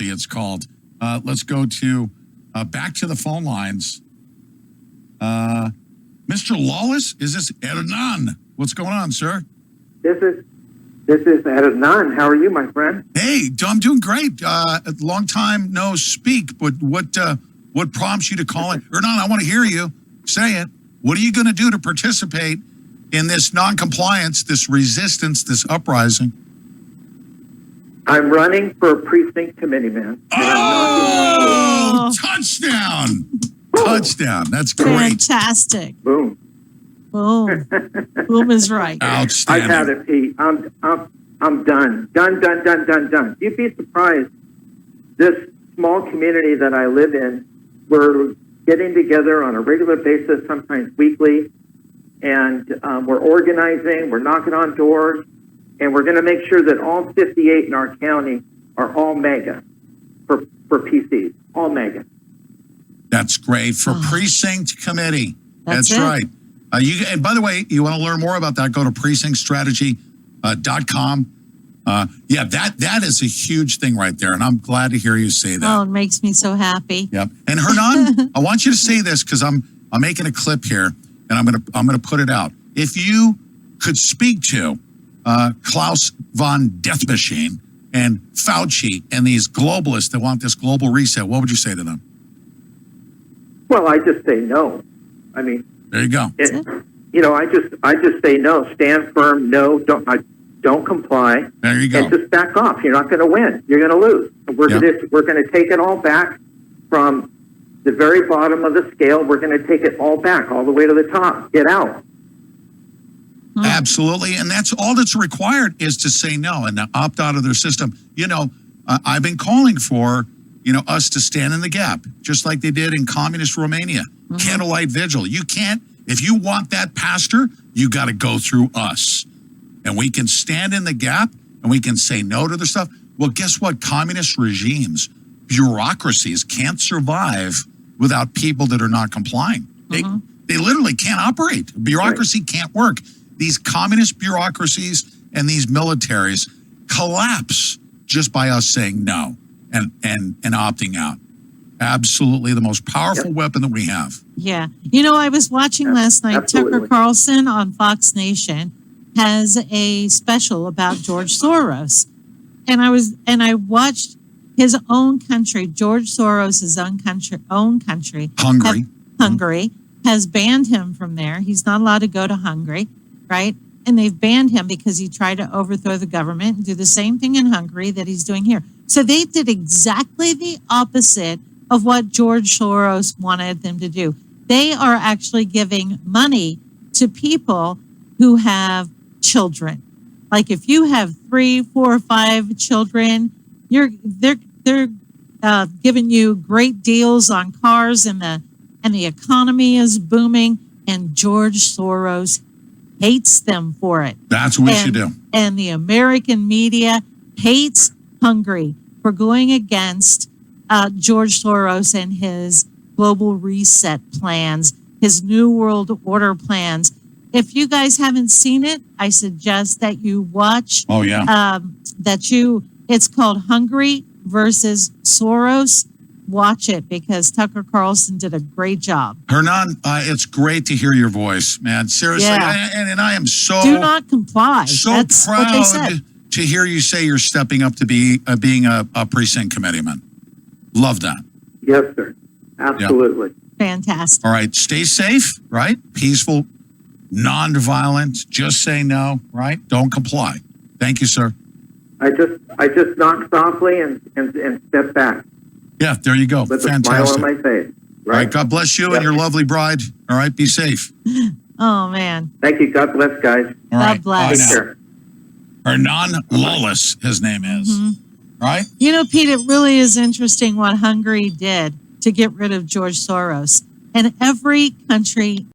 it's called. Let's go to back to the phone lines. Mr. Lawless, is this Hernan? What's going on, sir? This is Hernan. How are you, my friend? Hey, I'm doing great. Long time no speak, but what prompts you to call it? Hernan, I want to hear you say it. What are you going to do to participate in this non-compliance, this resistance, this uprising? I'm running for a precinct committee, man. Oh, touchdown. Touchdown. That's great. Fantastic. Boom. Boom. Boom is right. Outstanding. I've had it, Pete. I'm done. Done. You'd be surprised. This small community that I live in, we're getting together on a regular basis, sometimes weekly, and we're organizing, we're knocking on doors, and we're going to make sure that all 58 in our county are all mega for PCs, all mega. That's great. For precinct committee. That's it. right. And by the way, you want to learn more about that, go to precinctstrategy.com. That is a huge thing right there, and I'm glad to hear you say that. Oh, it makes me so happy. Yep. And Hernan, I want you to say this because I'm making a clip here, and I'm gonna put it out. If you could speak to Klaus von Death Machine and Fauci and these globalists that want this global reset, what would you say to them? Well, I just say no. I mean, there you go. I just say no. Stand firm. No, don't comply. There you go. And just back off. You're not going to win. You're going to lose. We're going to take it all back from the very bottom of the scale. We're going to take it all back, all the way to the top. Get out. Absolutely. And that's all that's required is to say no and to opt out of their system. I've been calling for, us to stand in the gap, just like they did in communist Romania. Candlelight vigil. You can't, if you want that pastor, you got to go through us. And we can stand in the gap and we can say no to the stuff. Well, guess what? Communist regimes, bureaucracies can't survive without people that are not complying. They literally can't operate. Bureaucracy can't work. These communist bureaucracies and these militaries collapse just by us saying no and opting out. Absolutely the most powerful weapon that we have. Yeah. I was watching last night, Absolutely. Tucker Carlson on Fox Nation has a special about George Soros. And I watched his own country, George Soros' own country. Hungary has banned him from there. He's not allowed to go to Hungary, right? And they've banned him because he tried to overthrow the government and do the same thing in Hungary that he's doing here. So they did exactly the opposite of what George Soros wanted them to do. They are actually giving money to people who have children. Like if you have 3, 4, 5 children, they're giving you great deals on cars, and the economy is booming. And George Soros hates them for it. That's what we should do. And the American media hates Hungary for going against George Soros and his global reset plans, his New World Order plans. If you guys haven't seen it, I suggest that you watch. Oh, yeah. It's called Hungary versus Soros. Watch it because Tucker Carlson did a great job. Hernan, it's great to hear your voice, man. Seriously. Yeah. And I am so... Do not comply. So That's proud what they said. to hear you say you're stepping up to being a precinct committeeman. Love that. Yes, sir. Absolutely. Fantastic. All right. Stay safe, right? Peaceful, non-violent. Just say no, right? Don't comply. Thank you, sir. I just knock softly and step back Yeah, there you go. with Fantastic. a smile on my face. All right. God bless you and your lovely bride. All right. Be safe. Oh, man. Thank you. God bless, guys. All right. God bless. Bye Take now. care. Hernan Lawless, his name is. Right? Pete, it really is interesting what Hungary did to get rid of George Soros. And every country